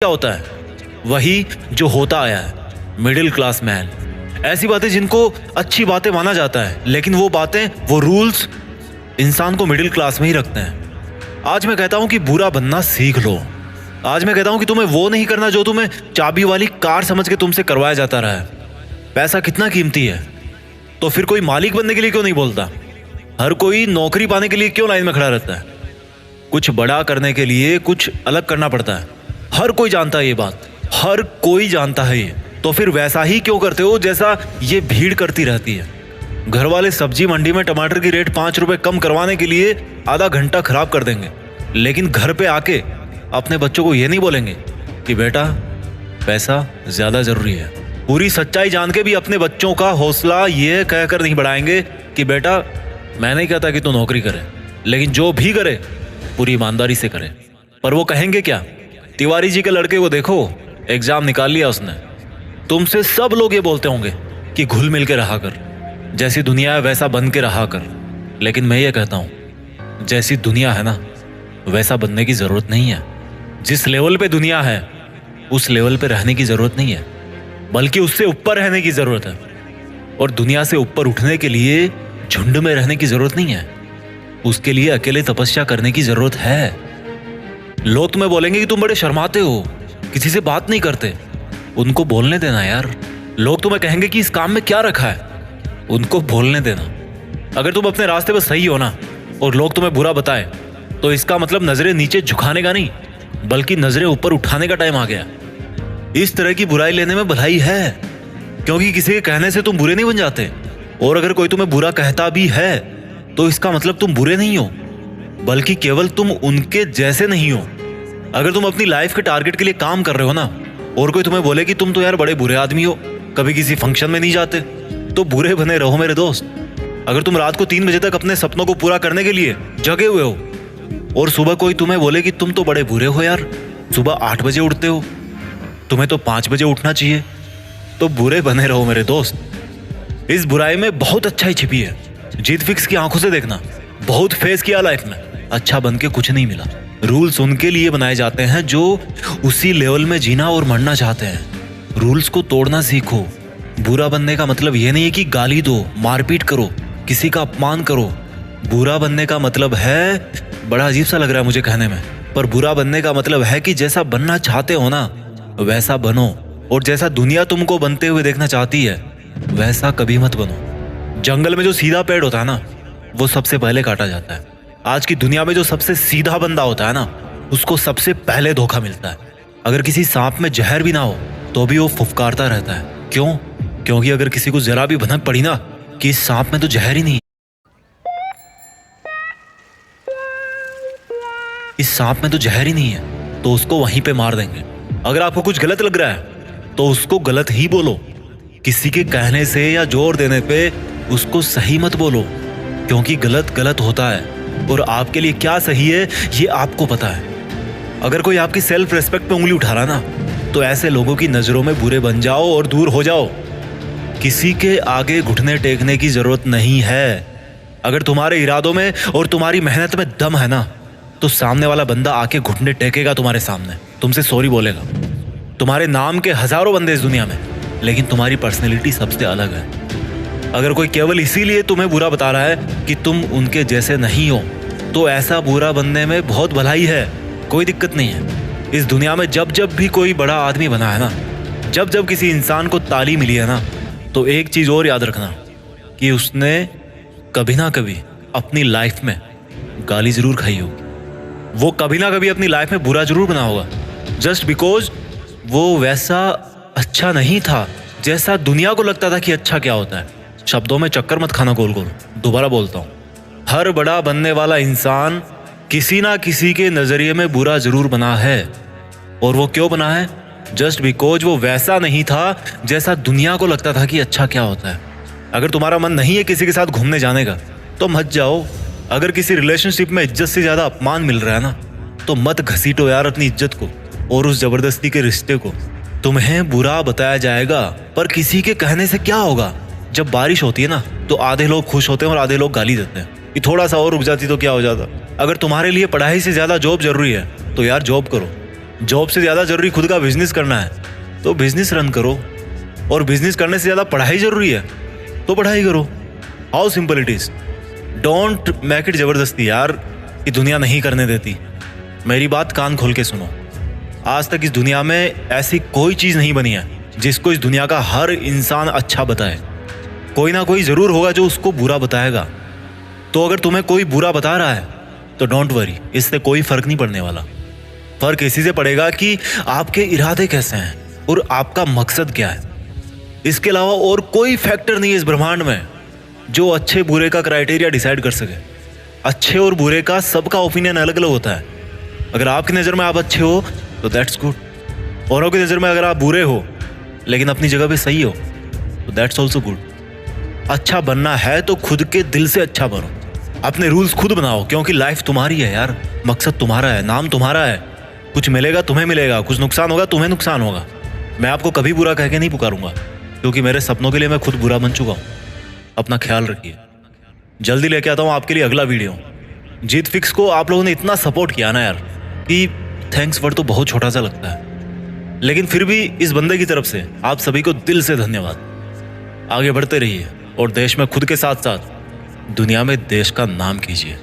क्या होता है? वही जो होता आया है, मिडिल क्लास मैन। ऐसी बातें जिनको अच्छी बातें माना जाता है, लेकिन वो बातें, वो रूल्स इंसान को मिडिल क्लास में ही रखते हैं। आज मैं कहता हूं कि बुरा बनना सीख लो। आज मैं कहता हूं कि तुम्हें वो नहीं करना जो तुम्हें चाबी वाली कार समझ के तुमसे करवाया जाता रहा है। पैसा कितना कीमती है, तो फिर कोई मालिक बनने के लिए क्यों नहीं बोलता? हर कोई नौकरी पाने के लिए क्यों लाइन में खड़ा रहता है? कुछ बड़ा करने के लिए कुछ अलग करना पड़ता है। हर कोई जानता है ये बात, हर कोई जानता है ये। तो फिर वैसा ही क्यों करते हो जैसा ये भीड़ करती रहती है? घर वाले सब्जी मंडी में टमाटर की रेट 5 रुपए कम करवाने के लिए आधा घंटा खराब कर देंगे, लेकिन घर पे आके अपने बच्चों को ये नहीं बोलेंगे कि बेटा पैसा ज्यादा जरूरी है। पूरी सच्चाई जान के भी अपने बच्चों का हौसला ये कहकर नहीं बढ़ाएंगे कि बेटा मैं नहीं कहता कि तू नौकरी करे, लेकिन जो भी करे पूरी ईमानदारी से करे। पर वो कहेंगे क्या? तिवारी जी के लड़के को देखो, एग्जाम निकाल लिया उसने। तुमसे सब लोग ये बोलते होंगे कि घुल मिल के रहा कर, जैसी दुनिया है वैसा बन के रहा कर। लेकिन मैं ये कहता हूं, जैसी दुनिया है ना वैसा बनने की जरूरत नहीं है। जिस लेवल पे दुनिया है उस लेवल पे रहने की जरूरत नहीं है, बल्कि उससे ऊपर रहने की जरूरत है। और दुनिया से ऊपर उठने के लिए झुंड में रहने की जरूरत नहीं है, उसके लिए अकेले तपस्या करने की जरूरत है। लोग तुम्हें बोलेंगे कि तुम बड़े शर्माते हो, किसी से बात नहीं करते। उनको बोलने देना यार। लोग तुम्हें कहेंगे कि इस काम में क्या रखा है, उनको बोलने देना। अगर तुम अपने रास्ते पर सही हो ना और लोग तुम्हें बुरा बताए, तो इसका मतलब नजरें नीचे झुकाने का नहीं, बल्कि नजरें ऊपर उठाने का टाइम आ गया। इस तरह की बुराई लेने में भलाई है, क्योंकि किसी के कहने से तुम बुरे नहीं बन जाते। और अगर कोई तुम्हें बुरा कहता भी है तो इसका मतलब तुम बुरे नहीं हो, बल्कि केवल तुम उनके जैसे नहीं हो। अगर तुम अपनी लाइफ के टारगेट के लिए काम कर रहे हो ना, और कोई तुम्हें बोले कि तुम तो यार बड़े बुरे आदमी हो, कभी किसी फंक्शन में नहीं जाते, तो बुरे बने रहो मेरे दोस्त। अगर तुम रात को 3 बजे तक अपने सपनों को पूरा करने के लिए जगे हुए हो, और सुबह कोई तुम्हें बोले कि तुम तो बड़े बुरे हो यार, सुबह 8 बजे उठते हो, तुम्हें तो 5 बजे उठना चाहिए, तो बुरे बने रहो मेरे दोस्त। इस बुराई में बहुत अच्छाई छिपी है। जीत फिक्स की आंखों से देखना। बहुत फेस किया लाइफ में, अच्छा बन के कुछ नहीं मिला। रूल्स उनके लिए बनाए जाते हैं जो उसी लेवल में जीना और मरना चाहते हैं। रूल्स को तोड़ना सीखो। बुरा बनने का मतलब ये नहीं है कि गाली दो, मारपीट करो, किसी का अपमान करो। बुरा बनने का मतलब है, बड़ा अजीब सा लग रहा है मुझे कहने में, पर बुरा बनने का मतलब है कि जैसा बनना चाहते हो ना वैसा बनो, और जैसा दुनिया तुमको बनते हुए देखना चाहती है वैसा कभी मत बनो। जंगल में जो सीधा पेड़ होता है ना वो सबसे पहले काटा जाता है। आज की दुनिया में जो सबसे सीधा बंदा होता है ना उसको सबसे पहले धोखा मिलता है। अगर किसी सांप में जहर भी ना हो तो भी वो फुफकारता रहता है। क्यों? क्योंकि अगर किसी को जरा भी भनक पड़ी ना कि इस सांप में तो जहर ही नहीं, इस सांप में तो जहर ही नहीं है, तो उसको वहीं पे मार देंगे। अगर आपको कुछ गलत लग रहा है तो उसको गलत ही बोलो। किसी के कहने से या जोर देने पे उसको सही मत बोलो, क्योंकि गलत गलत होता है और आपके लिए क्या सही है ये आपको पता है। अगर कोई आपकी सेल्फ रेस्पेक्ट पे उंगली उठा रहा ना तो ऐसे लोगों की नजरों में बुरे बन जाओ और दूर हो जाओ। किसी के आगे घुटने टेकने की जरूरत नहीं है। अगर तुम्हारे इरादों में और तुम्हारी मेहनत में दम है ना तो सामने वाला बंदा आके घुटने टेकेगा तुम्हारे सामने, तुमसे सॉरी बोलेगा। तुम्हारे नाम के हजारों बंदे इस दुनिया में, लेकिन तुम्हारी पर्सनैलिटी सबसे अलग है। अगर कोई केवल इसीलिए तुम्हें बुरा बता रहा है कि तुम उनके जैसे नहीं हो, तो ऐसा बुरा बनने में बहुत भलाई है, कोई दिक्कत नहीं है। इस दुनिया में जब जब भी कोई बड़ा आदमी बना है ना, जब जब किसी इंसान को ताली मिली है ना, तो एक चीज और याद रखना कि उसने कभी ना कभी अपनी लाइफ में गाली जरूर खाई होगी। वो कभी ना कभी अपनी लाइफ में बुरा जरूर बना होगा, जस्ट बिकॉज वो वैसा अच्छा नहीं था जैसा दुनिया को लगता था कि अच्छा क्या होता है। शब्दों में चक्कर मत खाना गोल गोल। दोबारा बोलता हूँ, हर बड़ा बनने वाला इंसान किसी ना किसी के नजरिए में बुरा जरूर बना है। और वो क्यों बना है? जस्ट बिकॉज वो वैसा नहीं था जैसा दुनिया को लगता था कि अच्छा क्या होता है। अगर तुम्हारा मन नहीं है किसी के साथ घूमने जाने का तो मत जाओ। अगर किसी रिलेशनशिप में इज्जत से ज्यादा अपमान मिल रहा है ना तो मत घसीटो यार अपनी इज्जत को और उस जबरदस्ती के रिश्ते को। तुम्हें बुरा बताया जाएगा, पर किसी के कहने से क्या होगा? जब बारिश होती है ना तो आधे लोग खुश होते हैं और आधे लोग गाली देते हैं कि थोड़ा सा और रुक जाती तो क्या हो जाता। अगर तुम्हारे लिए पढ़ाई से ज्यादा जॉब जरूरी है तो यार जॉब करो। जॉब से ज़्यादा जरूरी खुद का बिजनेस करना है तो बिजनेस रन करो, और बिजनेस करने से ज़्यादा पढ़ाई जरूरी है तो पढ़ाई करो। How simple it is. Don't make it ज़बरदस्ती यार, कि दुनिया नहीं करने देती। मेरी बात कान खोल के सुनो। आज तक इस दुनिया में ऐसी कोई चीज़ नहीं बनी है जिसको इस दुनिया का हर इंसान अच्छा बताए। कोई ना कोई ज़रूर होगा जो उसको बुरा बताएगा। तो अगर तुम्हें कोई बुरा बता रहा है तो डोंट वरी, इससे कोई फ़र्क नहीं पड़ने वाला। फ़र्क इसी से पड़ेगा कि आपके इरादे कैसे हैं और आपका मकसद क्या है। इसके अलावा और कोई फैक्टर नहीं है इस ब्रह्मांड में जो अच्छे बुरे का क्राइटेरिया डिसाइड कर सके। अच्छे और बुरे का सबका ओपिनियन अलग अलग होता है। अगर आपकी नज़र में आप अच्छे हो तो दैट्स गुड, औरों की नज़र में अगर आप बुरे हो लेकिन अपनी जगह पे सही हो तो दैट्स ऑल्सो गुड। अच्छा बनना है तो खुद के दिल से अच्छा बनो, अपने रूल्स खुद बनाओ, क्योंकि लाइफ तुम्हारी है यार, मकसद तुम्हारा है, नाम तुम्हारा है। कुछ मिलेगा तुम्हें मिलेगा, कुछ नुकसान होगा तुम्हें नुकसान होगा। मैं आपको कभी बुरा कह के नहीं पुकारूंगा, क्योंकि मेरे सपनों के लिए मैं खुद बुरा बन चुका हूँ। अपना ख्याल रखिए। जल्दी लेके आता हूँ आपके लिए अगला वीडियो। जीत फिक्स को आप लोगों ने इतना सपोर्ट किया ना यार कि थैंक्स वर्ड तो बहुत छोटा सा लगता है, लेकिन फिर भी इस बंदे की तरफ से आप सभी को दिल से धन्यवाद। आगे बढ़ते रहिए और देश में खुद के साथ साथ दुनिया में देश का नाम कीजिए।